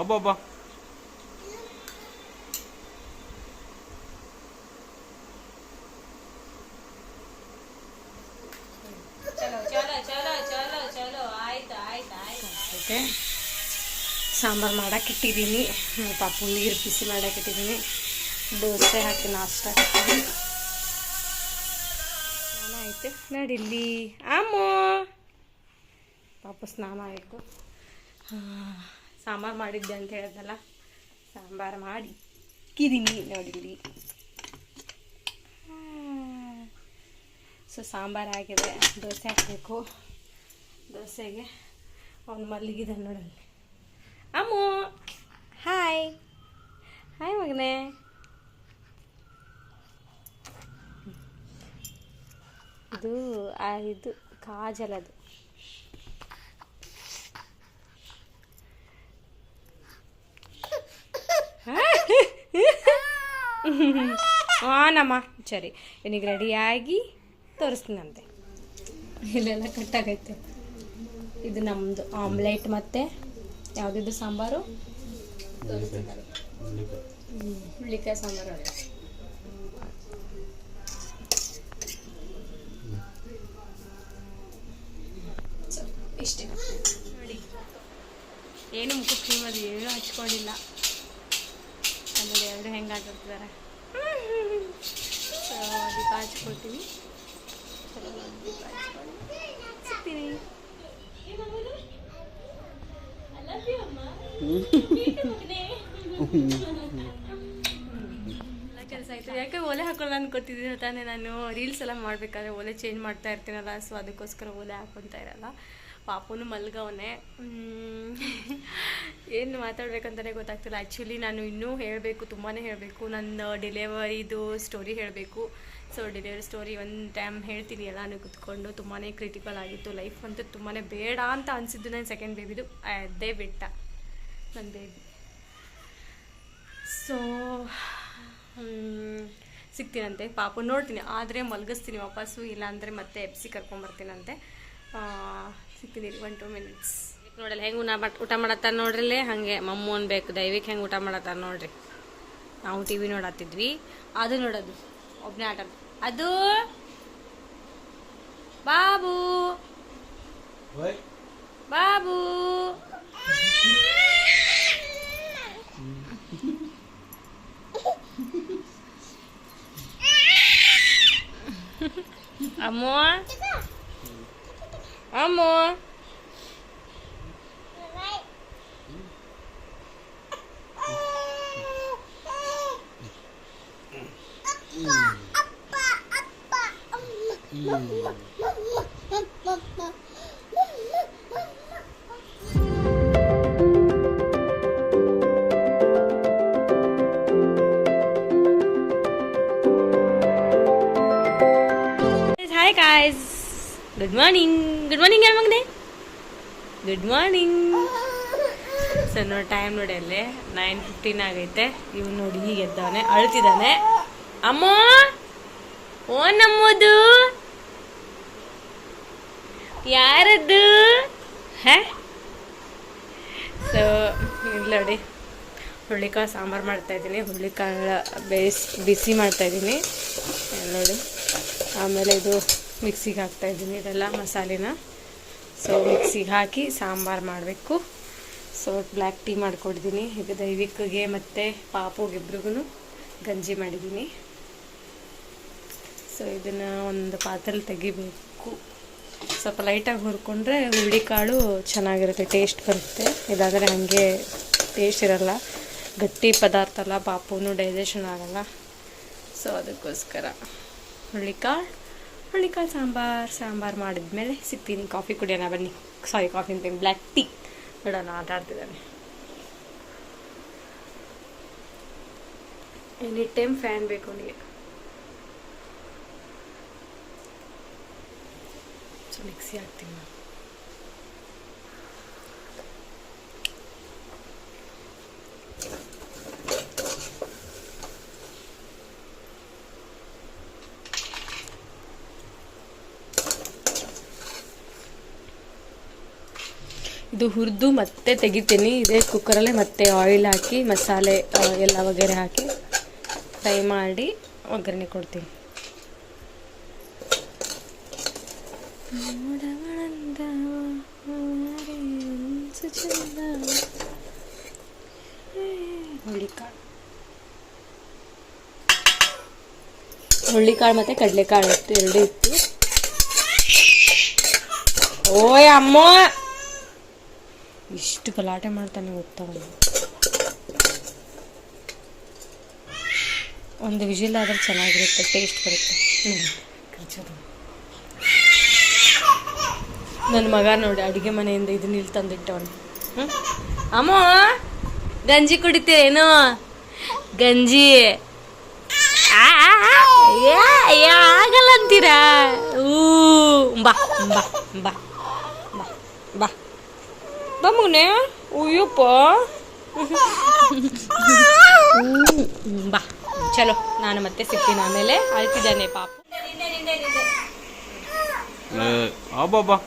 ಅಬ್ಬಬ್ಬಾ ಸಾಂಬಾರು ಮಾಡಕ್ಕೆ ಇಟ್ಟಿದ್ದೀನಿ. ಪಾಪು ನೀರು ಬಿಸಿ ಮಾಡಕ್ಕೆ ಇಟ್ಟಿದ್ದೀನಿ. ದೋಸೆ ಹಾಕಿ ನಾಷ್ಟ ಹಾಕಿದ್ದೀನಿ. ಸ್ನಾನ ಆಯಿತು ನಡಿಲ್ಲಿ ಅಮ್ಮೋ. ಪಾಪು ಸ್ನಾನ ಆಯಿತು. ಸಾಂಬಾರು ಮಾಡಿದ್ದೆ ಅಂತ ಹೇಳಿದ್ನಲ್ಲ, ಸಾಂಬಾರು ಮಾಡಿ ಇಕ್ಕಿದ್ದೀನಿ ನೋಡಿಲ್ಲಿ. ಸೊ ಸಾಂಬಾರು ಆಗಿದೆ, ದೋಸೆ ಹಾಕಬೇಕು. ದೋಸೆಗೆ ಅವ್ನು ಮಲಗಿದೆ ನೋಡಲ್ಲಿ. ಅಮ್ಮು ಹಾಯ್ ಹಾಯ್ ಮಗನೇ. ಇದು ಕಾಜಲ್ ಅದು. ಹಾನಮ್ಮ ಸರಿ, ಇವನಿಗೆ ರೆಡಿಯಾಗಿ ತೋರಿಸ್ತೀನಂತೆ. ಇಲ್ಲೆಲ್ಲ ಕಟ್ಟಾಗೈತೆ. ಇದು ನಮ್ಮದು ಆಮ್ಲೆಟ್ ಮತ್ತು ಯಾವುದಿದ್ದು ಸಾಂಬಾರು, ಹುಳ್ಳಿಕಾಯಿ ಸಾಂಬಾರು. ಇಷ್ಟೇ ನೋಡಿ, ಏನು ಮುಖ ಕ್ರೀಮ್ ಅದು ಏನೂ ಹಚ್ಕೊಂಡಿಲ್ಲ. ಆಮೇಲೆ ಎರಡು ಹೆಂಗೆ ಆಗಿರ್ತಿದ್ದಾರೆ. ಸೊ ದೀಪ ಹಚ್ಕೊಳ್ತೀನಿ. ಚಲೋ ದೀಪ ಹಚ್ಕೊಂಡು ಸಿಗ್ತೀನಿ. ಕೆಲಸ ಆಯ್ತು. ಯಾಕೆ ಒಲೆ ಹಾಕೊಳ್ಳ ಅನ್ಕೊತಿದ್ದೀನಿ ತಾನೇ. ನಾನು ರೀಲ್ಸ್ ಎಲ್ಲ ಮಾಡಬೇಕಾದ್ರೆ ಒಲೆ ಚೇಂಜ್ ಮಾಡ್ತಾ ಇರ್ತೀನಲ್ಲ, ಸೊ ಅದಕ್ಕೋಸ್ಕರ ಒಲೆ ಹಾಕ್ಕೊತಾ ಇರಲ್ಲ. ಪಾಪುನು ಮಲ್ಗವನೆ. ಏನು ಮಾತಾಡ್ಬೇಕಂತಲೇ ಗೊತ್ತಾಗ್ತಿಲ್ಲ. ಆ್ಯಕ್ಚುಲಿ ನಾನು ಇನ್ನೂ ಹೇಳಬೇಕು, ತುಂಬಾ ಹೇಳಬೇಕು. ನನ್ನ ಡೆಲಿವರಿದು ಸ್ಟೋರಿ ಹೇಳಬೇಕು. ಸೊ ಡೆಲಿವರಿ ಸ್ಟೋರಿ ಒಂದು ಟೈಮ್ ಹೇಳ್ತೀನಿ ಎಲ್ಲನೂ ಕುತ್ಕೊಂಡು. ತುಂಬಾ ಕ್ರಿಟಿಕಲ್ ಆಗಿತ್ತು. ಲೈಫ್ ಅಂತೂ ತುಂಬಾ ಬೇಡ ಅಂತ ಅನಿಸಿದ್ದು. ನನ್ನ ಸೆಕೆಂಡ್ ಬೇಬಿದು ಅದೇ ಬಿಟ್ಟ ನನ್ನ ಬೇಬಿ. ಸೊ ಸಿಗ್ತೀನಂತೆ. ಪಾಪು ನೋಡ್ತೀನಿ, ಆದರೆ ಮಲಗಿಸ್ತೀನಿ ವಾಪಸ್ಸು, ಇಲ್ಲಾಂದರೆ ಮತ್ತೆ ಎಪ್ಸಿ ಕರ್ಕೊಂಬರ್ತೀನಂತೆ. ಸಿಗ್ತೀನಿ 1-2 ಮಿನಿಟ್ಸ್. ನೋಡಲ್ಲ ಹೆಂಗೆ ಊಟ ಮಾಡತ್ತಾರ ನೋಡ್ರಲ್ಲೇ, ಹಾಗೆ ಮಮ್ಮು ಅನ್ಬೇಕು. ದೈವಿಕ್ ಹೆಂಗೆ ಊಟ ಮಾಡತ್ತಾರ ನೋಡ್ರಿ. ನಾವು ಟಿ ವಿ ನೋಡತ್ತಿದ್ವಿ, ಅದು ನೋಡೋದು ಒಬ್ಬನೇ ಆಟ. ಅದು ಬಾಬು ಬಾಬು ಅಮ್ಮೋ ಅಮ್ಮೋ hi guys, good morning. Good morning ಯಾರು ಮಗನೆ? Good morning. ಸರ್ ನೋಡಿ, ಟೈಮ್ ನೋಡಿ ಅಲ್ಲೇ 9:15 ಆಗೈತೆ. ಇವ್ನು ನೋಡಿ ಈಗ ಎದ್ದವನೆ, ಅಳ್ತಿದ್ದಾನೆ. ಅಮ್ಮ ಓ ನಮ್ಮದು ಯಾರದ್ದು? ಹೇ ಸೊ ಇಲ್ಲಿ ನೋಡಿ, ಹುಳ್ಳಿಕಾಳು ಸಾಂಬಾರು ಮಾಡ್ತಾಯಿದ್ದೀನಿ. ಹುಳ್ಳಿಕಾಳು ಬಿಸಿ ಮಾಡ್ತಾಯಿದ್ದೀನಿ ನೋಡಿ. ಆಮೇಲೆ ಇದು ಮಿಕ್ಸಿಗೆ ಹಾಕ್ತಾಯಿದ್ದೀನಿ ಇದೆಲ್ಲ ಮಸಾಲೆನ. ಸೊ ಮಿಕ್ಸಿಗೆ ಹಾಕಿ ಸಾಂಬಾರು ಮಾಡಬೇಕು. ಸೊ ಬ್ಲ್ಯಾಕ್ ಟೀ ಮಾಡ್ಕೊಡಿದ್ದೀನಿ. ಈಗ ದೈವಿಕ್ಗೆ ಮತ್ತು ಪಾಪುಗಿಬ್ರಿಗೂ ಗಂಜಿ ಮಾಡಿದ್ದೀನಿ. ಸೊ ಇದನ್ನು ಒಂದು ಪಾತ್ರೆಲಿ ತೆಗಿಬೇಕು. ಸ್ವಲ್ಪ ಲೈಟಾಗಿ ಹುರ್ಕೊಂಡ್ರೆ ಹುಳ್ಳಿಕಾಳು ಚೆನ್ನಾಗಿರುತ್ತೆ, ಟೇಸ್ಟ್ ಬರುತ್ತೆ. ಇದಾದರೆ ಹಾಗೆ ಟೇಸ್ಟ್ ಇರಲ್ಲ, ಗಟ್ಟಿ ಪದಾರ್ಥ ಅಲ್ಲ, ಪಾಪುನು ಡೈಜೆಷನ್ ಆಗಲ್ಲ. ಸೊ ಅದಕ್ಕೋಸ್ಕರ ಹುಳ್ಳಿಕಾಳು ಸಾಂಬಾರು ಮಾಡಿದ್ಮೇಲೆ ಸಿಗ್ತೀನಿ. ಕಾಫಿ ಕುಡಿಯೋಣ ಬನ್ನಿ. ಸಾರಿ, ಕಾಫಿ ಅಂತೀನಿ, ಬ್ಲ್ಯಾಕ್ ಟೀ. ನೋಡೋಣ, ಆಟ ಆಡ್ತಿದ್ದಾನೆ. ಎನಿ ಟೈಮ್ ಫ್ಯಾನ್ ಬೇಕು ಅವನಿಗೆ. ಸೊ ಮಿಕ್ಸಿ ಹಾಕ್ತೀನಿ ನಾನು. ಇದು ಹುರಿದು ಮತ್ತೆ ತೆಗಿತೀನಿ. ಇದೇ ಕುಕ್ಕರಲ್ಲೇ ಮತ್ತೆ ಆಯಿಲ್ ಹಾಕಿ ಮಸಾಲೆ ಎಲ್ಲ ವಗೇರೆ ಹಾಕಿ ಫ್ರೈ ಮಾಡಿ ಒಗ್ಗರಣೆ ಕೊಡ್ತೀನಿ. ಹುಳ್ಳಿಕಾಳು ಮತ್ತು ಕಡಲೆಕಾಳು ಇತ್ತು, ಎರಡು ಇತ್ತು. ಓಯ್ ಅಮ್ಮ ಇಷ್ಟು ಗಲಾಟೆ ಮಾಡ್ತಾನೆ ಹೋಗ್ತಾವಲ್ಲ. ಒಂದು ವಿಜಿಲ್ ಆದ್ರೆ ಚೆನ್ನಾಗಿರುತ್ತೆ, ಟೇಸ್ಟ್ ಬರುತ್ತೆ. ನನ್ನ ಮಗ ನೋಡಿ ಅಡುಗೆ ಮನೆಯಿಂದ ಇದನ್ನ ಇಲ್ಲಿ ತಂದಿಟ್ಟವನು. ಅಮ್ಮ ಗಂಜಿ ಕುಡಿತೀರೇನು? ಗಂಜಿ ಆಗಲ್ಲ ಅಂತೀರಾ? ಬಾ ಬಾ ಬಾ ಬಾ ಬಾ ಬಾ ಮಗನೆ. ಅಯ್ಯಪ್ಪ ಬಾ ಚಲೋ, ನಾನು ಮತ್ತೆ ಸಿಗ್ತೀನಿ ಆಮೇಲೆ. ಅಳ್ತಿದ್ದಾನೆ ಪಾಪ. ಬಾ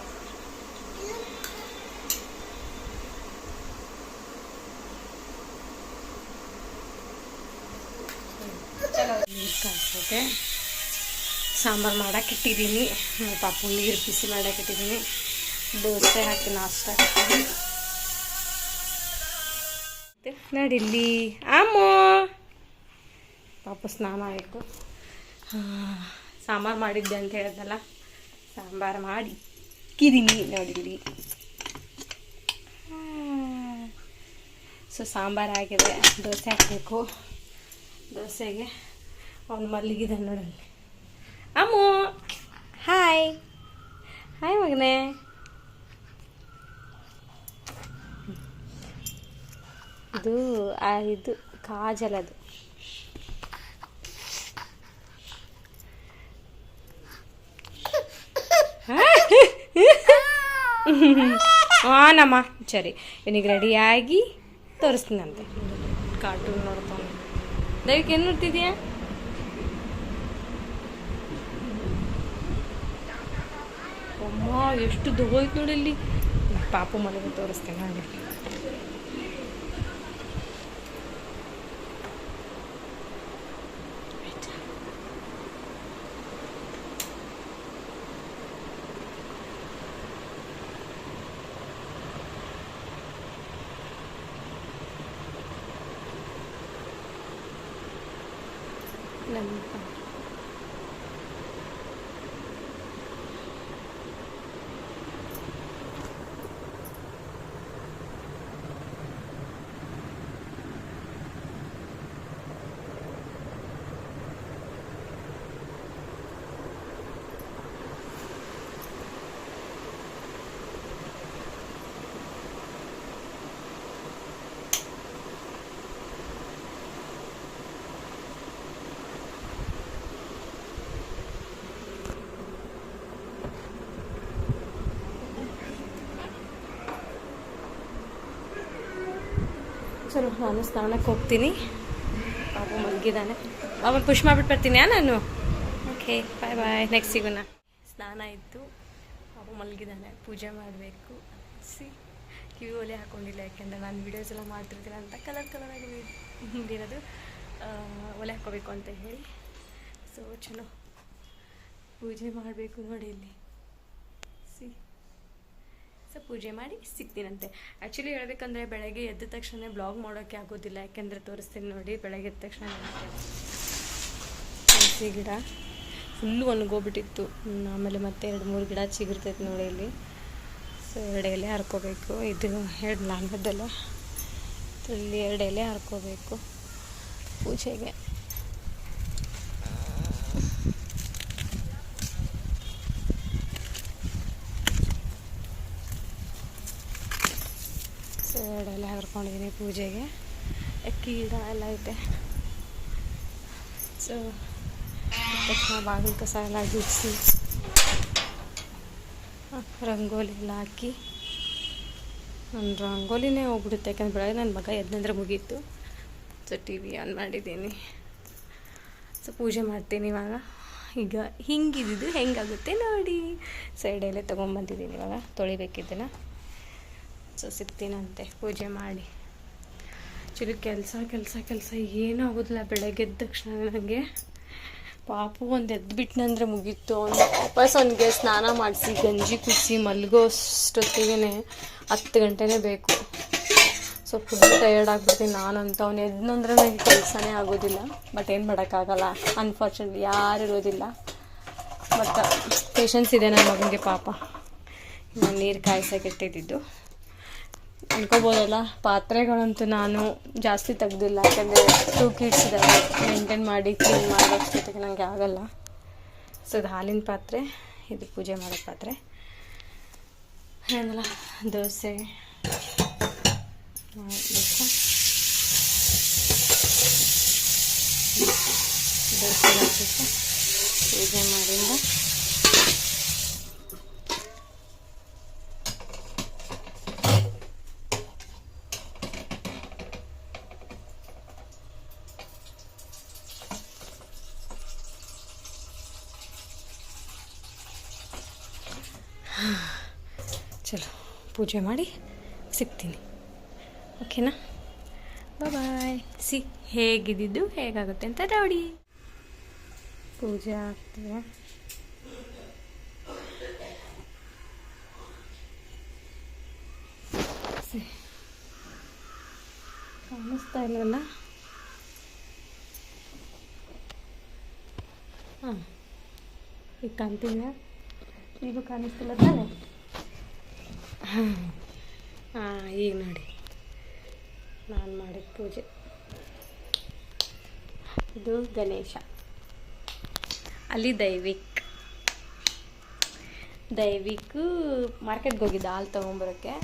ಓಕೆ, ಸಾಂಬಾರು ಮಾಡಾಕಿಟ್ಟಿದ್ದೀನಿ. ಪಾಪು ನೀರು ಬಿಸಿ ಮಾಡಾಕಿಟ್ಟಿದ್ದೀನಿ. ದೋಸೆ ಹಾಕಿ ನಾಷ್ಟ ಹಾಕಿದ್ದೀನಿ. ನಡಿಲ್ಲಿ ಅಮ್ಮೋ. ಪಾಪು ಸ್ನಾನ ಆಯಿತು. ಸಾಂಬಾರು ಮಾಡಿದ್ದೆ ಅಂತ ಹೇಳಿದ್ನಲ್ಲ, ಸಾಂಬಾರು ಮಾಡಿ ಇಕ್ಕಿದ್ದೀನಿ ನೋಡಿಲ್ಲಿ. ಸೊ ಸಾಂಬಾರು ಆಗಿದೆ, ದೋಸೆ ಹಾಕಬೇಕು. ದೋಸೆಗೆ ಅವನು ಮಲ್ಲಿಗಿದೆ ನೋಡಲ್ಲಿ. ಅಮ್ಮು ಹಾಯ್ ಹಾಯ್ ಮಗನೇ. ಇದು ಕಾಜಲ್, ಅದು ಹಾನಮ್ಮ. ಸರಿ, ಇವನಿಗೆ ರೆಡಿಯಾಗಿ ತೋರಿಸ್ತೀನಂತೆ. ಕಾರ್ಟೂನ್ ನೋಡ್ತಾನೆ. ದಯವಿಟ್ಟು ಏನು ನೋಡ್ತಿದ್ಯಾ? ಅಮ್ಮ ಎಷ್ಟು ದೊಡ್ಡೋಯ್ತು ನೋಡಿ ಇಲ್ಲಿ. ಪಾಪು ಮನೆಗೆ ತೋರಿಸ್ತೇನೆ ನೋಡಿ. ಚಲೋ, ನಾನು ಸ್ನಾನಕ್ಕೆ ಹೋಗ್ತೀನಿ. ಪಾಪು ಮಲಗಿದ್ದಾನೆ. ಅವನು ಪುಷ್ ಮಾಡಿಬಿಟ್ಟು ಬರ್ತೀನಿ ನಾನು. ಓಕೆ, ಬಾಯ್ ಬಾಯ್, ನೆಕ್ಸ್ಟ್ ಸಿಗೋಣ. ಸ್ನಾನ ಇತ್ತು, ಪಾಪು ಮಲಗಿದ್ದಾನೆ. ಪೂಜೆ ಮಾಡಬೇಕು. ಕಿವಿ ಒಲೆ ಹಾಕ್ಕೊಂಡಿಲ್ಲ, ಯಾಕೆಂದರೆ ನಾನು ವೀಡಿಯೋಸ್ ಎಲ್ಲ ಮಾಡ್ತಿರ್ತೀನಿ ಅಂತ ಕಲರಾಗಿ ಇರೋದು ಒಲೆ ಹಾಕ್ಕೋಬೇಕು ಅಂತ ಹೇಳಿ. ಸೊ ಚಲೋ ಪೂಜೆ ಮಾಡಬೇಕು ನೋಡಿ ಇಲ್ಲಿ. ಸೊ ಪೂಜೆ ಮಾಡಿ ಸಿಗ್ತೀನಂತೆ. ಆ್ಯಕ್ಚುಲಿ ಹೇಳ್ಬೇಕಂದ್ರೆ ಬೆಳಗ್ಗೆ ಎದ್ದ ತಕ್ಷಣ ಬ್ಲಾಗ್ ಮಾಡೋಕ್ಕೆ ಆಗೋದಿಲ್ಲ, ಯಾಕೆಂದರೆ ತೋರಿಸ್ತೀನಿ ನೋಡಿ. ಬೆಳಗ್ಗೆ ಎದ್ದ ತಕ್ಷಣ ತುಳಸಿ ಗಿಡ ಫುಲ್ಲು ಒಣಗೋಗ್ಬಿಟ್ಟಿತ್ತು. ಆಮೇಲೆ ಮತ್ತೆ 2-3 ಗಿಡ ಚಿಗುರ್ತೈತೆ ನೋಡಿ ಇಲ್ಲಿ. ಸೊ 2 ಎಲೆ ಹರ್ಕೋಬೇಕು. ಇದು 2 ನಾಲ್ಕದಲ್ಲ, ಇಲ್ಲಿ 2 ಎಲೆ ಹರ್ಕೋಬೇಕು ಪೂಜೆಗೆ. ಸೊ 2 ಎಲೆ ಹರ್ಕೊಂಡಿದ್ದೀನಿ ಪೂಜೆಗೆ. ಅಕ್ಕಿ ಗಿಡ ಎಲ್ಲ ಐತೆ. ಸೊ ತಕ್ಷಣ ಬಾಗಿಲು ಕಸ ಎಲ್ಲ ಗುಡಿಸಿ ರಂಗೋಲಿ ಎಲ್ಲ ಹಾಕಿ, ನನ್ನ ರಂಗೋಲಿನೇ ಹೋಗ್ಬಿಡುತ್ತೆ. ಯಾಕಂದ್ರೆ ಬೆಳಗ್ಗೆ ನನ್ನ ಮಗ ಎದ್ದಂದ್ರೆ ಮುಗೀತು. ಸೊ ಟಿ ವಿ ಆನ್ ಮಾಡಿದ್ದೀನಿ. ಸೊ ಪೂಜೆ ಮಾಡ್ತೀನಿ ಇವಾಗ. ಈಗ ಹಿಂಗಿದ್ದು ಹೆಂಗಾಗುತ್ತೆ ನೋಡಿ. ಸೊ 2 ಎಲೆ ತೊಗೊಂಬಂದಿದ್ದೀನಿ, ಇವಾಗ ತೊಳಿಬೇಕಿದ್ದನ್ನು. ಸೊ ಸಿಗ್ತೀನಂತೆ ಪೂಜೆ ಮಾಡಿ. ಆ್ಯಕ್ಚುಲಿ ಕೆಲಸ ಏನೂ ಆಗೋದಿಲ್ಲ. ಬೆಳಗ್ಗೆ ಎದ್ದ ತಕ್ಷಣ ನನಗೆ ಪಾಪು ಒಂದು ಎದ್ದುಬಿಟ್ನಂದ್ರೆ ಮುಗೀತು. ವಾಪಸ್ ಅವನಿಗೆ ಸ್ನಾನ ಮಾಡಿಸಿ ಗಂಜಿ ಕುದಿಸಿ ಮಲಗೋ ಅಷ್ಟೊತ್ತಿಗೆ 10 ಗಂಟೆನೇ ಬೇಕು. ಸೊ ಫುಲ್ ಟಯರ್ಡ್ ಆಗಿಬಿಡ್ತೀನಿ ನಾನಂತ. ಅವ್ನು ಎದ್ನಂದ್ರೆ ನನಗೆ ಕೆಲಸನೇ ಆಗೋದಿಲ್ಲ. ಬಟ್ ಏನು ಮಾಡೋಕ್ಕಾಗಲ್ಲ, ಅನ್ಫಾರ್ಚುನೇಟ್ಲಿ ಯಾರು ಇರೋದಿಲ್ಲ. ಬಟ್ ಪೇಷನ್ಸ್ ಇದೆ ನನ್ನ ಮಗನಿಗೆ ಪಾಪ. ನಾನು ನೀರು ಕಾಯಿಸೋಕೆ ಇಟ್ಟಿದ್ದು ಅನ್ಕೋಬೋದಲ್ಲ. ಪಾತ್ರೆಗಳಂತೂ ನಾನು ಜಾಸ್ತಿ ತೆಗ್ದಿಲ್ಲ, ಯಾಕಂದರೆ 2 ಕಿಡ್ಸ್ ಇದ್ದಾವೆ, ಮೇಂಟೈನ್ ಮಾಡಿ ಕ್ಲೀನ್ ಮಾಡೋಷ್ಟೊತ್ತಿಗೆ ನನಗೆ ಆಗಲ್ಲ. ಸೊ ಇದು ಹಾಲಿನ ಪಾತ್ರೆ, ಇದು ಪೂಜೆ ಮಾಡೋ ಪಾತ್ರೆ. ಏನಲ್ಲ ದೋಸೆ ಹಾಕಬೇಕು ಪೂಜೆ ಮಾಡಿಂದ. ಚಲೋ ಪೂಜೆ ಮಾಡಿ ಸಿಗ್ತೀನಿ, ಓಕೆನಾ? ಬಾಯ್. ಹೇಗಿದ್ದು ಹೇಗಾಗುತ್ತೆ ಅಂತ ನೋಡಿ. ಪೂಜೆ ಆಗ್ತದೆ. ಕಾಣಿಸ್ತಾ ಇಲ್ವಲ್ಲ? ಹಾಂ, ಈಗ ಕಾಣ್ತೀನಿ. ಈಗ ಕಾಣಿಸ್ತಿಲ್ಲ ತಾನೆ? ಹಾಂ, ಈಗ ನೋಡಿ ನಾನು ಮಾಡಿದ ಪೂಜೆ. ಇದು ಗಣೇಶ, ಅಲ್ಲಿ ದೈವಿಕ್ ಮಾರ್ಕೆಟ್ಗೆ ಹೋಗಿದ್ದ ಹಾಲು ತೊಗೊಂಬರೋಕ್ಕೆ.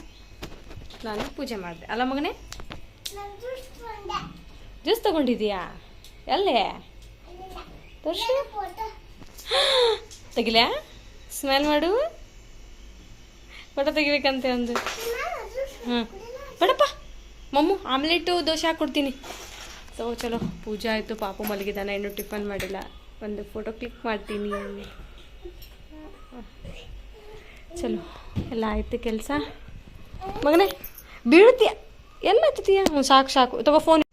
ನಾನು ಪೂಜೆ ಮಾಡಿದೆ. ಅಲ್ಲ ಮಗನೇ, ಜ್ಯೂಸ್ ತೊಗೊಂಡಿದ್ದೀಯಾ? ಎಲ್ಲೇ ತೋರ್ಸು, ತೆಗಿಲ್ಯಾ? ಸ್ಮೆಲ್ ಮಾಡು, ಫೋಟೋ ತೆಗಿಬೇಕಂತೆ ಒಂದು. ಹ್ಞೂ ಬೇಡಪ್ಪ, ಮಮ್ಮು ಆಮ್ಲೆಟು ದೋಸೆ ಹಾಕ್ಕೊಡ್ತೀನಿ. ಸೊ ಚಲೋ ಪೂಜೆ ಆಯಿತು. ಪಾಪು ಮಲಗಿದ್ದಾನೆ, ಇನ್ನೂ ಟಿಫನ್ ಮಾಡಿಲ್ಲ. ಒಂದು ಫೋಟೋ ಕ್ಲಿಕ್ ಮಾಡ್ತೀನಿ. ಚಲೋ ಎಲ್ಲ ಆಯಿತು ಕೆಲಸ. ಮಗನೇ ಬೀಳ್ತೀಯ, ಎಲ್ಲ ಹತ್ತೀಯ? ಹ್ಞೂ ಸಾಕು ತಗೋ ಫೋನ್.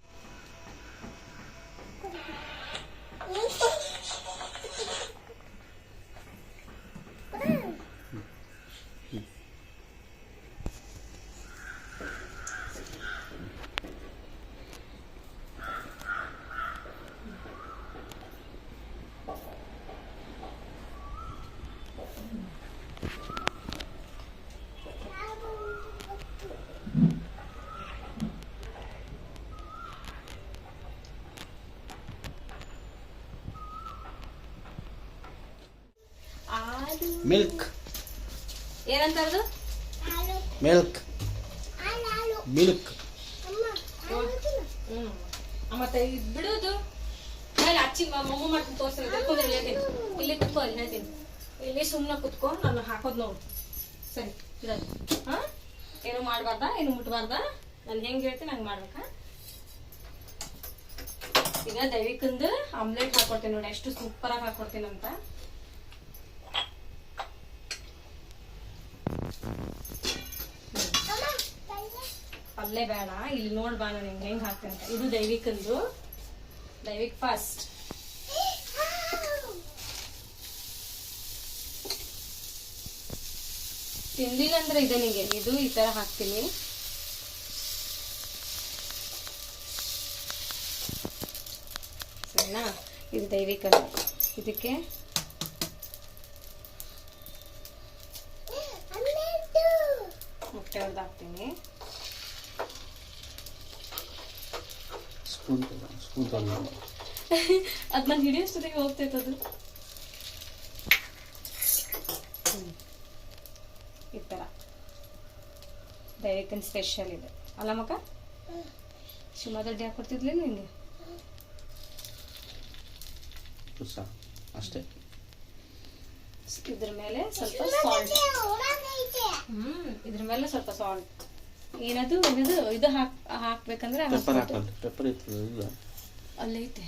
ಮಿಲ್ಕ್ ಏನಂತಾರದು? Milk milk. ಮತ್ತೆ ಬಿಡೋದು ಮೇಲೆ ಅಚ್ಚಿ ಮಮ್ಮು ಮಾಡ್ತೀನಿ ತೋರಿಸ್ತೀನಿ. ತಿಳ್ಕೊಂಡ್ರೆ ಹೇಳ್ತೀನಿ. ಇಲ್ಲಿ ಕುತ್ಕೋ, ಅಲ್ಲಿ ಹೇಳ್ತೀನಿ. ಇಲ್ಲಿ ಸುಮ್ಮನೆ ಕುತ್ಕೊ, ನಾನು ಹಾಕೋದು ನೋಡು. ಸರಿ ಇರೋದು. ಹಾಂ, ಏನು ಮಾಡಬಾರ್ದಾ, ಏನು ಮುಟ್ಬಾರ್ದಾ? ನಾನು ಹೆಂಗೆ ಹೇಳ್ತೀನಿ ಹಂಗೆ ಮಾಡ್ಬೇಕಾ? ಈಗ ದೈವಿಕಂದು ಆಮ್ಲೆಟ್ ಹಾಕೊಡ್ತೀನಿ ನೋಡಿ, ಎಷ್ಟು ಸೂಪರಾಗಿ ಹಾಕೊಡ್ತೀನಿ ಅಂತ. ಪಲ್ಲೆ ಬೇಡ, ಇಲ್ಲಿ ನೋಡ್ಬಾ ನಾನು ಹೆಂಗೆ ಹಾಕ್ತೀನಿ ಅಂತ. ಇದು ದೈವಿಕಂದು, ದೈವಿಕ್ ಫಸ್ಟ್. ತಿಂದಿಲ್ಲ ಅಂದ್ರೆ ಇದನಿಗೆ ಇದು ಈ ತರ ಹಾಕ್ತೀನಿ. ಸರಿನಾ? ಇದು ದೈವಿಕಂದು. ಇದಕ್ಕೆ ಮೊಟ್ಟೆ ಹೊಡೆದು ಹಾಕ್ತೀನಿ. ಅದ್ ನಾನು ಹಿಡಿಯೋಷ್ಟೊತ್ತಿಗೆ ಹೋಗ್ತೈತದು. ಈ ತರ ದೈವಿಕನ್ ಸ್ಪೆಷಲ್ ಇದೆ ಅಲ್ಲ ಮಕ್ಕ? ಶಿಮಾ ದೊಡ್ಡ ಹಾಕೊಡ್ತಿದ್ಲಿ ನಿಂಗೆ ಅಷ್ಟೇ. ಇದ್ರ ಮೇಲೆ ಸ್ವಲ್ಪ ಸಾಲ್ಟ್. ಇದ್ರ ಮೇಲೆ ಸ್ವಲ್ಪ ಸಾಲ್ಟ್. ಏನದು ಇದು ಹಾಕ್ಬೇಕಂದ್ರೆ ಅಲ್ಲೇ ಐತೆ.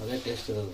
ಅದೇ ಟೇಸ್ಟ್ ಇರೋದು.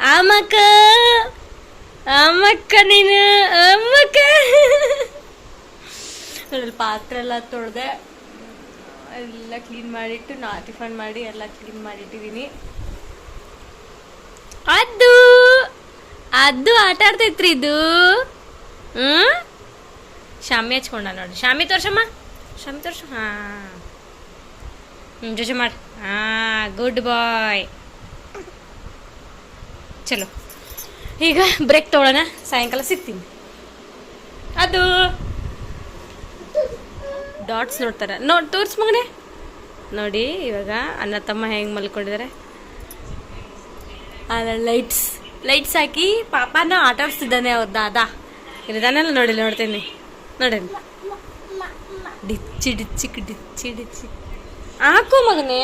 ಅಮ್ಮಕ್ಕ ಅಮ್ಮಕ್ಕ ನೀನು ಅಮ್ಮಕ್ಕ. ಅದ್ರಲ್ಲಿ ಪಾತ್ರೆ ಎಲ್ಲ ತೊಳೆದೆ, ಎಲ್ಲ ಕ್ಲೀನ್ ಮಾಡಿಟ್ಟು ಟಿಫನ್ ಮಾಡಿ ಎಲ್ಲ ಕ್ಲೀನ್ ಮಾಡಿಟ್ಟಿದ್ದೀನಿ. ಅದು ಅದು ಆಟ ಆಡ್ತೈತ್ರಿ ಇದು. ಶಾಮಿ ಹಚ್ಕೊಂಡ ನೋಡಿ. ಶಾಮಿ ತೋರ್ಸಮ್ಮ, ಶಾಮಿ ತೋರ್ಸು. ಜೋಜ ಮಾಡಿ. ಗುಡ್ ಬಾಯ್. ಚಲೋ, ಈಗ ಬ್ರೇಕ್ ತೊಗೊಳ್ಳೋಣ, ಸಾಯಂಕಾಲ ಸಿಗ್ತೀನಿ. ಅದು ಡಾಟ್ಸ್ ನೋಡ್ತಾರೆ, ತೋರ್ಸ್ ಮಗನೆ. ನೋಡಿ ಇವಾಗ ಅಣ್ಣ ತಮ್ಮ ಹೆಂಗೆ ಮಲ್ಕೊಂಡಿದ್ದಾರೆ. ಲೈಟ್ಸ್ ಹಾಕಿ ಪಾಪನ ಆಟ ಆಡಿಸ್ತಿದ್ದಾನೆ ಅವ್ರ ದಾದ. ಇದಾನೆಲ್ಲ ನೋಡಿ, ನೋಡ್ತೀನಿ ನೋಡಿ. ಡಿಚ್ಚಿ ಡಿಚ್ಚಿ ಡಿಚ್ಚಿ ಡಿಚ್ಚಿ. ಹಾಕು ಮಗನೇ,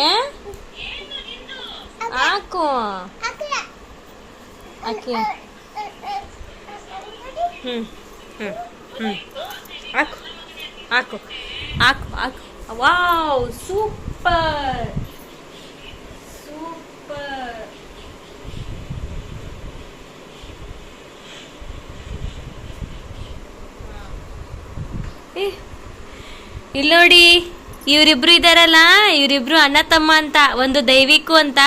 ಹಾಕು ಹಾಕಿ. ಹಾಕು ಹಾಕು ಹಾಕು ಹಾಕು. Wow, super super. ಇಲ್ಲಿ ನೋಡಿ, ಇವರಿಬ್ರು ಇದಾರಲ್ಲ, ಇವರಿಬ್ರು ಅಣ್ಣ ತಮ್ಮ ಅಂತ. ಒಂದು ದೈವಿಕು ಅಂತ,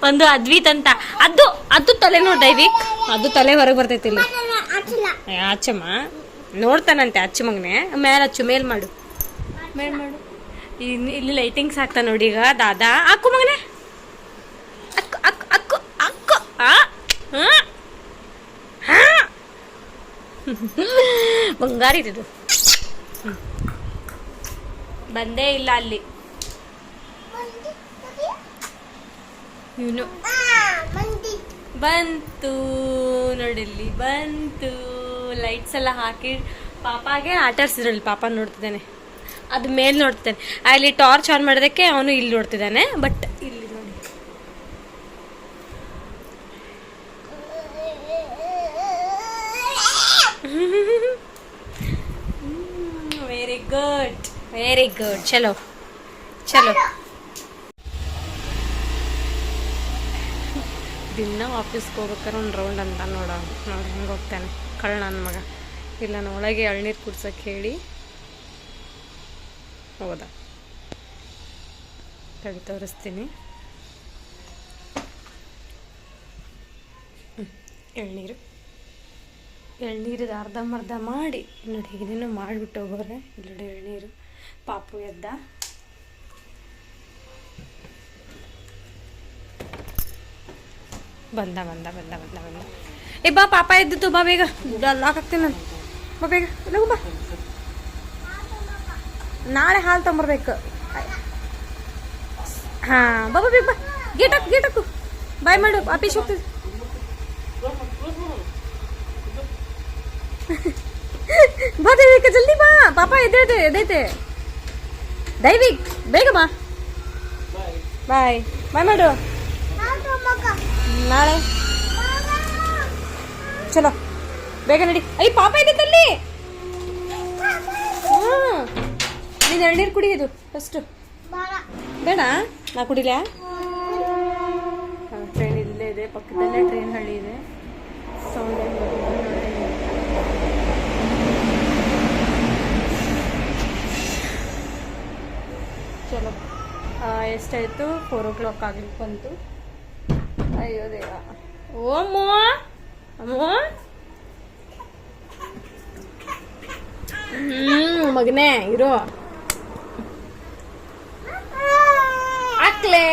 ಒಂದು ಅದ್ವಿತ್ ಅಂತ. ಅದು ಅದು ತಲೆ ನೋಡಿ, ದೈವಿಕ್ ಅದು ತಲೆ ಹೊರಗೆ ಬರ್ತೈತಿ. ಇಲ್ಲಿ ಆಚಮ್ಮ ನೋಡ್ತಾನಂತೆ, ಅಚ್ಚ ಮಗನೆ. ಮೇಲೆ ಹಚ್ಚು, ಮೇಲ್ ಮಾಡು, ಮೇಲ್ ಮಾಡು. ಇಲ್ಲಿ ಲೈಟಿಂಗ್ಸ್ ಹಾಕ್ತಾ ನೋಡಿ ಈಗ ದಾದ. ಹಾಕು ಮಗನೆ, ಅಕ್ಕು ಅಕ್ಕು ಅಕ್ಕು ಅಕ್ಕು. ಬಂಗಾರಿ ಇದು. ಬಂದೇ ಇಲ್ಲ ಅಲ್ಲಿ ಇವನು. ಬಂತು ನೋಡಿಲ್ಲಿ, ಬಂತು. ಲೈಟ್ಸ್ ಎಲ್ಲ ಹಾಕಿ ಪಾಪಾಗೆ ಆಟ ಆಡ್ಸಿದ್ರಲ್ಲಿ. ಪಾಪ ನೋಡ್ತಿದ್ದಾನೆ, ಅದು ಮೇಲೆ ನೋಡ್ತಿದ್ದಾನೆ. ಅಲ್ಲಿ ಟಾರ್ಚ್ ಆನ್ ಮಾಡೋದಕ್ಕೆ ಅವನು ಇಲ್ಲಿ ನೋಡ್ತಿದ್ದಾನೆ. ಬಟ್ ಇಲ್ಲಿ ನೋಡಿ, ವೆರಿ ಗುಡ್ ವೆರಿ ಗುಡ್. ಚಲೋ ಚಲೋ. ದಿನ ಆಫೀಸ್ಗೆ ಹೋಗ್ಬೇಕಾರೆ ಒಂದು ರೌಂಡ್ ಅಂತ ನೋಡಿ ಹೆಂಗೆ ಹೋಗ್ತಾನೆ ಕಳ್ಳ ನನ್ನ ಮಗ. ಇಲ್ಲ ನಾನು ಒಳಗೆ ಎಳ್ನೀರು ಕುಡ್ಸಕ್ಕೆ ಹೇಳಿ ಹೌದಾ, ತಡಿ ತೋರಿಸ್ತೀನಿ. ಎಳ್ನೀರು ಅರ್ಧಂಬರ್ಧ ಮಾಡಿ ನೋಡಿ, ಏನೇನೋ ಮಾಡಿಬಿಟ್ಟು ಹೋಗೋರೆ. ಇಲ್ಲಿ ಎಳ್ನೀರು. ಪಾಪು ಎದ್ದ. ಬಂದ ಬಂದ ಬಂದ ಬಂದ ಬಂದ. ಏ ಬಾ, ಪಾಪ ಎದ್ದಿತ್ತು, ಬಾ ಬೇಗ. ಲಾಕ್ ಹಾಕ್ತೀನಿ ನಾನು, ಬಾ ಬೇಗ, ಲಗು ಬಾ. ನಾಳೆ ಹಾಲು ತೊಂಬರ್ಬೇಕು. ಹಾಂ ಬಾ ಬಾ ಬೇಗ ಬಾ. ಗೇಟ್ ಹಾಕು ಬಾಯ್ ಮಾಡು, ಆಫೀಸ್ ಹೋಗ್ತಿದ್ದೆ. ಬಾ ದೈವಿಕ, ಜಲ್ದಿ ಬಾ. ಪಾಪ ಎದ್ದೈತೆ. ದೈವಿಕ್ ಬೇಗ ಬಾ. ಬಾಯ್ ಬಾಯ್ ಮಾಡು. ನಾಳೆ ಚಲೋ ಬೇಗ ನಡಿ. ಅಯ್ಯ ಪಾಪ ಎದ್ದೈತಲ್ಲಿ. ನೀನು ಎಳ್ನೀರು ಕುಡಿಯೋದು ಫಸ್ಟು. ಬೇಡ, ನಾ ಕುಡಿಲ. ಟ್ರೈನ್ ಇಲ್ಲೇ ಇದೆ, ಪಕ್ಕದಲ್ಲೇ ಟ್ರೈನ್ ಹಳ್ಳಿ ಇದೆ. ಸೌಂಡ್ ಚಲೋ. ಎಷ್ಟಾಯಿತು? 4 o'clock ಆಗ್ಲಿಕ್ಕೆ ಬಂತು. ಅಯ್ಯೋ ದೇವ. ಓಮೋ ಅಮ್ಮೋ, ಮಗನೇ ಇರೋ ಹಾಕ್ಲೆ.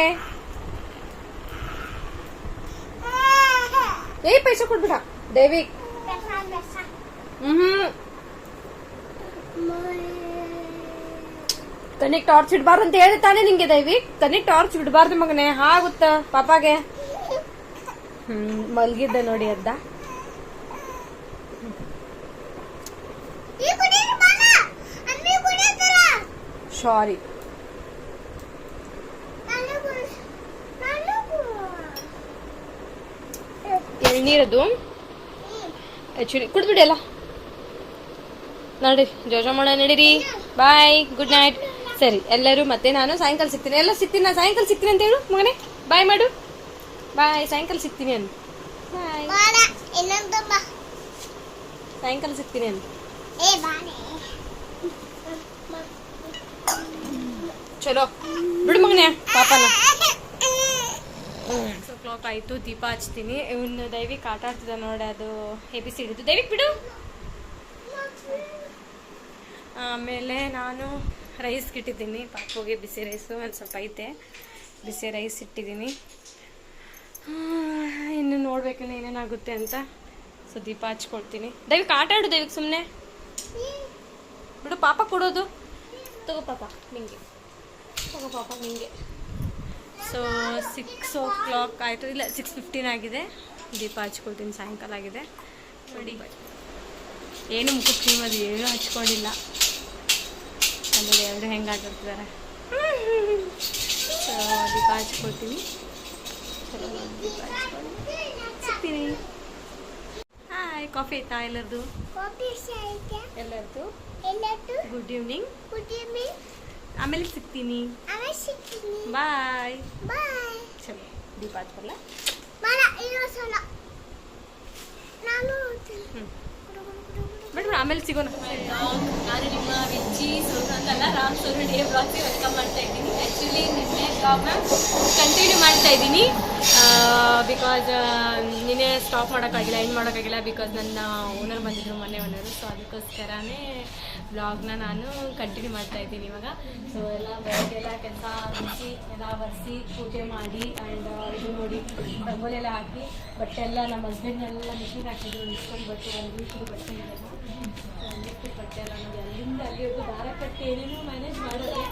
ಪೈಸೆ ಕೊಡ್ಬಿಡ ದೇವಿಕ್. ಕಣ್ಣಿಗೆ ಟಾರ್ಚ್ ಇಡಬಾರ್ದು ಅಂತ ಹೇಳಿ ತಾನೇ ನಿಂಗೆ ದೈವಿಕ್. ಕಣ್ಣಿಗೆ ಟಾರ್ಚ್ ಬಿಡಬಾರ್ದು ಮಗನೇ, ಆಗುತ್ತ ಪಾಪಾಗೆ. ಮಲ್ಗಿದ್ದೆ ನೋಡಿ ಅದ್ದ. ಸಾರಿ, ಎಳ್ನೀರದು ಆಕ್ಚುಲಿ ಕುಡ್ಬಿಡಿ ಅಲ್ಲ. ನಡಿ ಜೋಜ ಮಾಡ, ನಡೀರಿ. ಬಾಯ್, ಗುಡ್ ನೈಟ್. ಸರಿ ಎಲ್ಲರೂ, ಮತ್ತೆ ನಾನು ಸಾಯಂಕಾಲ ಸಿಗ್ತೀನಿ. ಎಲ್ಲ ಸಿಗ್ತೀನಿ, ನಾನು ಸಾಯಂಕಾಲ ಸಿಗ್ತೀನಿ ಅಂತ ಹೇಳು ಮಗನೇ. ಬಾಯ್ ಮಾಡು, ಬಾಯ್, ಸಾಯಂಕಾಲ ಸಿಗ್ತೀನಿ ಅಂತ. ಬಾಯ್, ಸಾಯಂಕಾಲ ಸಿಗ್ತೀನಿ ಅಂತ. ಚಲೋ ಬಿಡು ಮಗನೇ ಪಾಪನ. 6 o'clock ಆಯಿತು, ದೀಪ ಹಚ್ತೀನಿ. ಇವನು ದೈವಿಕ್ ಆಟ ಆಡ್ತಿದ್ದ ನೋಡಿ, ಅದು ABC ಹಿಡಿದು. ದೈವಿಕ್ ಬಿಡು. ಆಮೇಲೆ ನಾನು ರೈಸ್ಗೆ ಇಟ್ಟಿದ್ದೀನಿ ಪಾಪುಗೆ, ಬಿಸಿ ರೈಸು ಒಂದು ಸ್ವಲ್ಪ ಐತೆ, ಬಿಸಿ ರೈಸ್ ಇಟ್ಟಿದ್ದೀನಿ. ಇನ್ನು ನೋಡ್ಬೇಕಲ್ಲ ಏನೇನಾಗುತ್ತೆ ಅಂತ. ಸೊ ದೀಪ ಹಚ್ಕೊಳ್ತೀನಿ. ದೈವಿಕ್ ಆಟ ಆಡು, ದೈವಿಕ್ ಸುಮ್ಮನೆ ಬಿಡು. ಪಾಪ ಕೊಡೋದು ತಗೋ ಪಾಪ, ನಿಂಗೆ ತಗೋ ಪಾಪ ನಿಂಗೆ. ಸೊ 6 o'clock ಆಯಿತು, ಇಲ್ಲ 6:15 ಆಗಿದೆ. ದೀಪ ಹಚ್ಕೊಳ್ತೀನಿ, ಸಾಯಂಕಾಲ ಆಗಿದೆ ನೋಡಿ. ಏನು ಮುಖಕ್ಕೆ ಕ್ರೀಮ್ ಅದು ಏನೂ ಹಚ್ಕೊಂಡಿಲ್ಲ. ಆಮೇಲೆ ಎರಡು ಹೆಂಗೆ ಆಗಿರ್ತಿದ್ದಾರೆ. ಸೊ ದೀಪ ಹಚ್ಕೊಳ್ತೀನಿ. ಚಲೋ ದೀಪ ಹಚ್ಕೊಂಡು ಸಿಗ್ತೀನಿ. ಹಾಯ್, ಕಾಫಿ ಆಯ್ತಾ ಎಲ್ಲರದು? ಎಲ್ಲರದು ಗುಡ್ ಈವ್ನಿಂಗ್. ಆಮೇಲೆ ಸಿಗ್ತೀನಿ. ಬಾಯ್. ಚಲೋ ದೀಪ ಹಚ್ಕೊಲ್ಲ. ಬಟ್ ಆಮೇಲೆ ಸಿಗೋಣ. ನಾನು ನಿಮ್ಮ ವಿಜ್ಜಿ ಸೋರಲ್ಲ ರಾಮ್ ಸೋರು ಡೇ ಬ್ಲಾಗ್ಗೆ ವೆಲ್ಕಮ್ ಮಾಡ್ತಾ ಇದ್ದೀನಿ. ಆ್ಯಕ್ಚುಲಿ ನಿನ್ನೆ ಬ್ಲಾಗ್ನ ಕಂಟಿನ್ಯೂ ಮಾಡ್ತಾ ಇದ್ದೀನಿ ಬಿಕಾಸ್ ನಿನ್ನೆ ಸ್ಟಾಪ್ ಮಾಡೋಕ್ಕಾಗಿಲ್ಲ, ಏನು ಮಾಡೋಕ್ಕಾಗಿಲ್ಲ. ಬಿಕಾಸ್ ನನ್ನ ಓನರ್ ಬಂದಿದ್ರು, ಮನೆ ಓನರು. ಸೊ ಅದಕ್ಕೋಸ್ಕರನೇ ಬ್ಲಾಗ್ನ ನಾನು ಕಂಟಿನ್ಯೂ ಮಾಡ್ತಾ ಇದ್ದೀನಿ ಇವಾಗ. ಸೊ ಎಲ್ಲ ಬೆಳಗ್ಗೆಲ್ಲ ಕೆಲಸ ಮುಗಿಸಿ ಎಲ್ಲ ಒರೆಸಿ ಪೂಜೆ ಮಾಡಿ ಆ್ಯಂಡ್ ಇದು ನೋಡಿ ರಂಗೋಲಿ ಎಲ್ಲ ಹಾಕಿ ಬಟ್ಟೆ ಎಲ್ಲ ನಮ್ಮ ಹಸ್ಬೆಂಡ್ನೆಲ್ಲ ಮಿಷಿನ್ ಹಾಕಿದ್ರು. ಇಸ್ಕೊಂಡು ಬಟ್ಟೆ ಒಂದು ವೀಕಿದು ಬಟ್ಟೆ ಇದೆಲ್ಲ ಒಂದಿಷ್ಟು ಬಟ್ಟೆ ಎಲ್ಲ ನೋಡಿ ಅಲ್ಲಿಂದ ಅಲ್ಲಿವರೆಗೂ ದಾರ ಕಟ್ಟಿ ಏನೇನೋ ಮ್ಯಾನೇಜ್ ಮಾಡೋದು.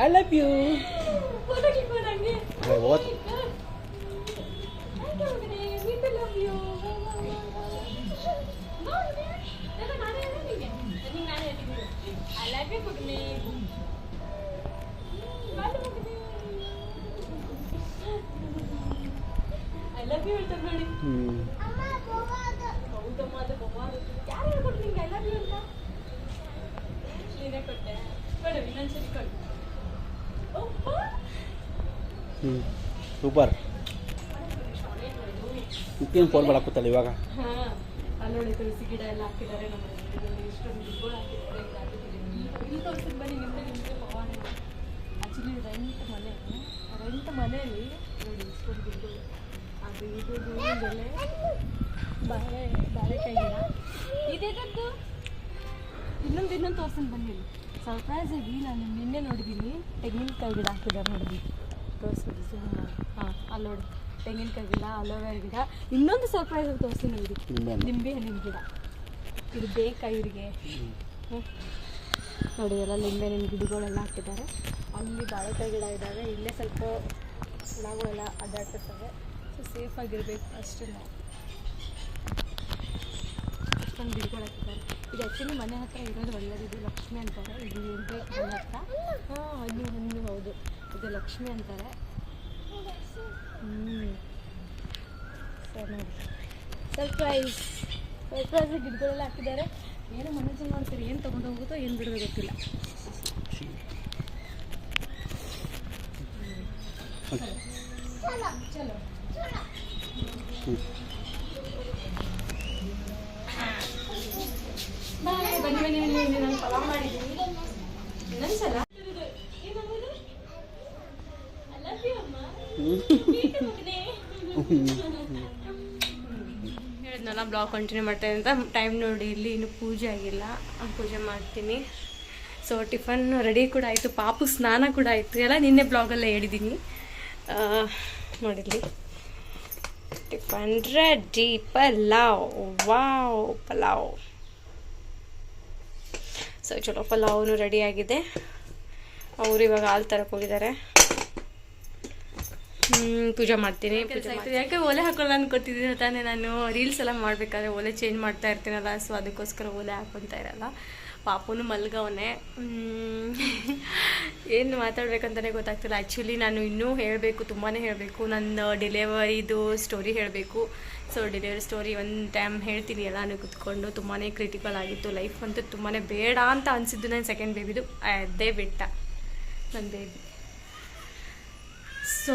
I love you. Photo click ಮಾಡಂಗೆ. What? ಸೂಪರ್. ಏನು ಫೋನ್ ಮಾಡಾಕುತ್ತಲ್ಲ ಇವಾಗ? ಅಲ್ಲೊಳ್ಳೆ ತುಳಸಿ ಗಿಡ ಎಲ್ಲ ಹಾಕಿದ್ದಾರೆ. ನಮ್ಮ ಇಷ್ಟೊಂದು ಗಿಡಗಳು ಹಾಕಿದ್ದಾರೆ. ಇಲ್ಲಿ ತೋರಿಸಿದ ಬನ್ನಿ, ನಿಮ್ಮದೇ ಪವಾಡ. ಆ್ಯಕ್ಚುಲಿ ರೆಂಟ್ ಮನೆಯಲ್ಲಿ ನೋಡಿ ಇಷ್ಟೊಂದು ಗಿಡಗಳು. ಅದು ಇದು ಬೆಲೆ ಬಾಳೆಕಾಯಿ ಗಿಡ ಇದೇದದ್ದು. ಇನ್ನೊಂದು ತೋರ್ಸನ್ ಬನ್ನಿ. ಸರ್ಪ್ರೈಸ್ ಆಗಿ ನಾನು ನಿನ್ನೆ ನೋಡಿದ್ದೀನಿ, ತೆಂಗಿನಕಾಯಿ ಗಿಡ ಹಾಕಿದ್ದಾರೆ ನೋಡಿದ್ವಿ. ತೋರಿಸ್ಬಿಟ್ಟು ಝೂಮ್ ಮಾಡಿ. ಹಾಂ, ಅಲ್ಲಿ ನೋಡಿ ತೆಂಗಿನಕಾಯಿ ಗಿಡ, ಅಲೋವೆರಾ ಗಿಡ. ಇನ್ನೊಂದು ಸರ್ಪ್ರೈಸ್ ಆಗಿ ತೋರಿಸಿ ನೋಡಿ, ನಿಂಬೆ ಹಣ್ಣಿನ ಗಿಡ. ಇದು ಬೇಕಾ ಇವರಿಗೆ? ನೋಡಿ ಎಲ್ಲ ಲಿಂಬೆ ಹಣ್ಣಿನ ಗಿಡಗಳೆಲ್ಲ ಹಾಕಿದ್ದಾರೆ. ಅಲ್ಲಿ ಬಾಳೆಕಾಯಿ ಗಿಡ ಇದ್ದಾವೆ. ಇಲ್ಲೇ ಸ್ವಲ್ಪ ಹುಳಗಳೆಲ್ಲ ಅಡ್ಡಾಡ್ತಿರ್ತವೆ. ಸೊ ಸೇಫಾಗಿರ್ಬೇಕು ಅಷ್ಟೇ. ನಾವು ಅಷ್ಟೊಂದು ಗಿಡಗಳು ಹಾಕಿದ್ದಾರೆ. ಇದು ಆ್ಯಕ್ಚುಲಿ ಮನೆ ಹತ್ರ ಇರೋದು ಒಳ್ಳೆಯದು. ಇದು ಲಕ್ಷ್ಮಿ ಅಂತಾರೆ. ಇದು ಇರಬೇಕು ಮನೆ ಹತ್ರ. ಹಾಂ, ಹಣ್ಣು ಹೌದು, ಇದು ಲಕ್ಷ್ಮಿ ಅಂತಾರೆ. ಸರ್ ನೋಡಿ, ಸರ್ಪ್ರೈಸ್ ಗಿಡಗಳೆಲ್ಲ ಹಾಕಿದ್ದಾರೆ. ಏನೋ ಮನಸ್ಸಲ್ಲಿ ಮಾಡ್ತೀರಿ, ಏನು ತೊಗೊಂಡು ಹೋಗುತ್ತೋ ಏನು ಬಿಡೋದು ಗೊತ್ತಿಲ್ಲ. ಚಲೋ ಬನ್ನಿ. ನಾನು ಪಲಾವ್ ಮಾಡಿದ್ದೀನಿ ಇನ್ನೊಂದ್ಸಲ. ಹೇಳಿದ್ನಲ್ಲ ಬ್ಲಾಗ್ ಕಂಟಿನ್ಯೂ ಮಾಡ್ತಾ ಅಂತ. ಟೈಮ್ ನೋಡಿ, ಇಲ್ಲಿ ಇನ್ನೂ ಪೂಜೆ ಆಗಿಲ್ಲ, ಪೂಜೆ ಮಾಡ್ತೀನಿ. ಸೊ ಟಿಫನ್ ರೆಡಿ ಕೂಡ ಆಯಿತು, ಪಾಪು ಸ್ನಾನ ಕೂಡ ಆಯಿತು. ಎಲ್ಲ ನಿನ್ನೆ ಬ್ಲಾಗಲ್ಲೇ ಹೇಳಿದ್ದೀನಿ. ನೋಡಿಲ್ಲಿ tiffin ready. Pulao, wow pulao. So ಚಲೋ ಪಲಾವ್ನು ರೆಡಿ ಆಗಿದೆ. ಅವರು ಇವಾಗ ಹಾಲು ತರಕ್ಕೆ ಹೋಗಿದ್ದಾರೆ. ಪೂಜೆ ಮಾಡ್ತೀನಿ. ಯಾಕೆ ಒಲೆ ಹಾಕೊಳ್ಳ ಅನ್ಕೊತಿದ್ದೀನಿ ತಾನೇ. ನಾನು ರೀಲ್ಸ್ ಎಲ್ಲ ಮಾಡಬೇಕಾದ್ರೆ ಒಲೆ ಚೇಂಜ್ ಮಾಡ್ತಾ ಇರ್ತೀನಲ್ಲ, ಸೊ ಅದಕ್ಕೋಸ್ಕರ ಒಲೆ ಹಾಕೊತಾ ಇರಲ್ಲ. ಪಾಪುನು ಮಲ್ಗವನೆ. ಏನು ಮಾತಾಡ್ಬೇಕಂತಲೇ ಗೊತ್ತಾಗ್ತಿಲ್ಲ. ಆ್ಯಕ್ಚುಲಿ ನಾನು ಇನ್ನೂ ಹೇಳಬೇಕು, ತುಂಬಾ ಹೇಳಬೇಕು. ನನ್ನ ಡೆಲಿವರಿದು ಸ್ಟೋರಿ ಹೇಳಬೇಕು. ಸೊ ಡೆಲಿವರಿ ಸ್ಟೋರಿ ಒಂದು ಟೈಮ್ ಹೇಳ್ತೀನಿ ಎಲ್ಲನೂ ಕುತ್ಕೊಂಡು. ತುಂಬಾ ಕ್ರಿಟಿಕಲ್ ಆಗಿತ್ತು ಲೈಫ್ ಅಂತೂ. ತುಂಬಾ ಬೇಡ ಅಂತ ಅನಿಸಿದ್ದು ನನ್ನ ಸೆಕೆಂಡ್ ಬೇಬಿದು. ಅದೇ ಬಿಟ್ಟ ನನ್ನ ಬೇಬಿ. ಸೊ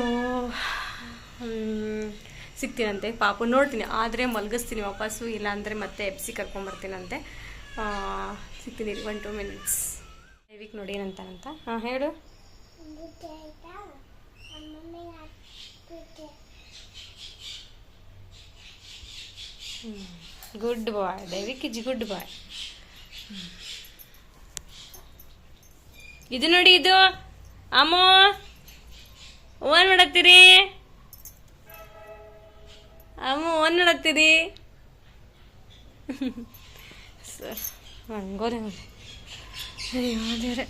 ಸಿಗ್ತೀನಂತೆ ಪಾಪು, ನೋಡ್ತೀನಿ ಆದರೆ ಮಲಗಿಸ್ತೀನಿ ವಾಪಸ್ಸು, ಇಲ್ಲಾಂದರೆ ಮತ್ತೆ ಎಬ್ಸಿ ಕರ್ಕೊಂಬರ್ತೀನಂತೆ. ಸಿಗ್ತೀನಿ 1-2 ಮಿನಿಟ್ಸ್. ದೈವಿಕ್ ನೋಡಿ ಏನಂತಾನಂತ. ಹಾಂ ಹೇಳು. Good boy, Daivik is good boy. ಇದು ನೋಡಿ, ಇದು ಅಮ್ಮೋ ಓನ್ ಮಾಡತ್ತೀರಿ, ಅಮ್ಮ ಓನ್ ಮಾಡತ್ತೀರಿ. ಸರ್ ಹಂಗೋರೆ ಅಯ್ಯೋ ದೇವ್ರೆ.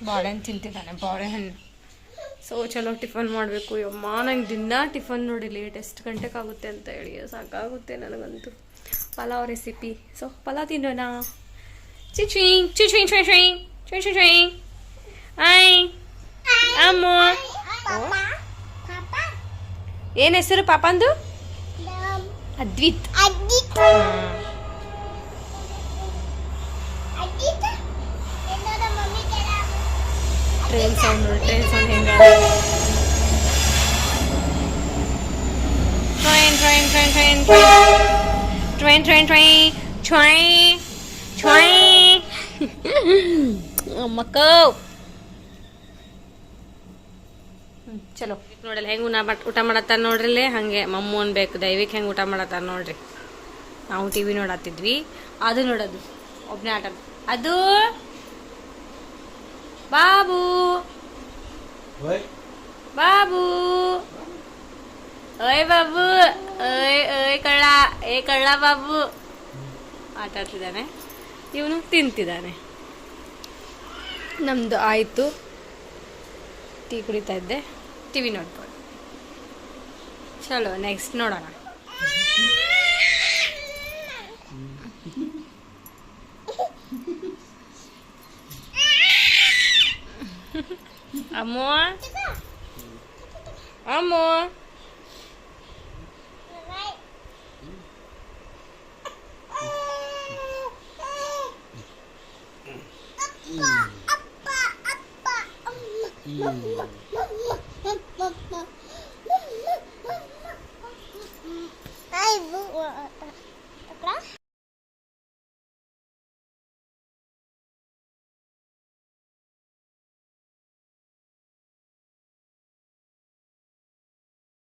ಬಾಳೆಹಣ್ಣು ತಿಂತಿದ್ದಾನೆ, ಬಾಳೆಹಣ್ಣು. ಸೊ ಚಲೋ ಟಿಫನ್ ಮಾಡಬೇಕು. ಯಮ್ಮ ನಂಗೆ ದಿನ ಟಿಫನ್ ನೋಡಿ ಲೇಟ್ ಎಷ್ಟು ಗಂಟೆಗಾಗುತ್ತೆ ಅಂತ ಹೇಳಿ ಸಾಕಾಗುತ್ತೆ ನನಗಂತೂ. ಪಲಾವ್ ರೆಸಿಪಿ. ಸೊ ಪಲಾವ್ ತಿನ್ನೋಣ. ಚಿಚ್ವಿಂಗ್ ಚಿಚ್ವಿಂಗ್ ಚಿಚ್ವಿಂಗ್ ಚಿಚ್ವಿಂಗ್ ಚಿಚ್ವಿಂಗ್. ಆಯ್ ಅಮ್ಮ, ಏನು ಹೆಸರು ಪಾಪಂದು? ಅದ್ವಿತ್. ಟ್ರೈನ್ ಸೌಂಡ್ ನೋಡಿ, ಟ್ರೈನ್ ಸೌಂಡ್ ಹೆಂಗ. Train train train train train train train train train ಮಕ್ಕ. ಚಲೋ ನೋಡಲ್ಲ ಹೆಂಗೆ ಊಟ ಮಾಡತ್ತಾರ ನೋಡ್ರಿ. ಹಾಗೆ ಮಮ್ಮು ಅನ್ಬೇಕು. ದೈವಿಕ್ ಹೆಂಗೆ ಊಟ ಮಾಡತ್ತಾರ ನೋಡ್ರಿ. ನಾವು ಟಿ ವಿ ನೋಡತ್ತಿದ್ವಿ, ಅದು ನೋಡೋದು ಒಬ್ಬನೇ ಆಟ. ಅದು ಬಾಬು ಬಾಬು, ಓಯ್ ಬಾಬು, ಓಯ್ ಓಯ್ ಕಳ್ಳ, ಏ ಕಳ್ಳ ಬಾಬು ಆಟ ಆಡ್ತಿದ್ದಾನೆ. ಇವನು ತಿಂತಿದ್ದಾನೆ. ನಮ್ಮದು ಆಯಿತು, ಟೀ ಕುಡಿತಾ ಇದ್ದೆ, ಟಿ ವಿ ನೋಡ್ಕೊಂಡು. ಚಲೋ ನೆಕ್ಸ್ಟ್ ನೋಡೋಣ. ಅಮ್ಮೋ ಅಮ್ಮೋ,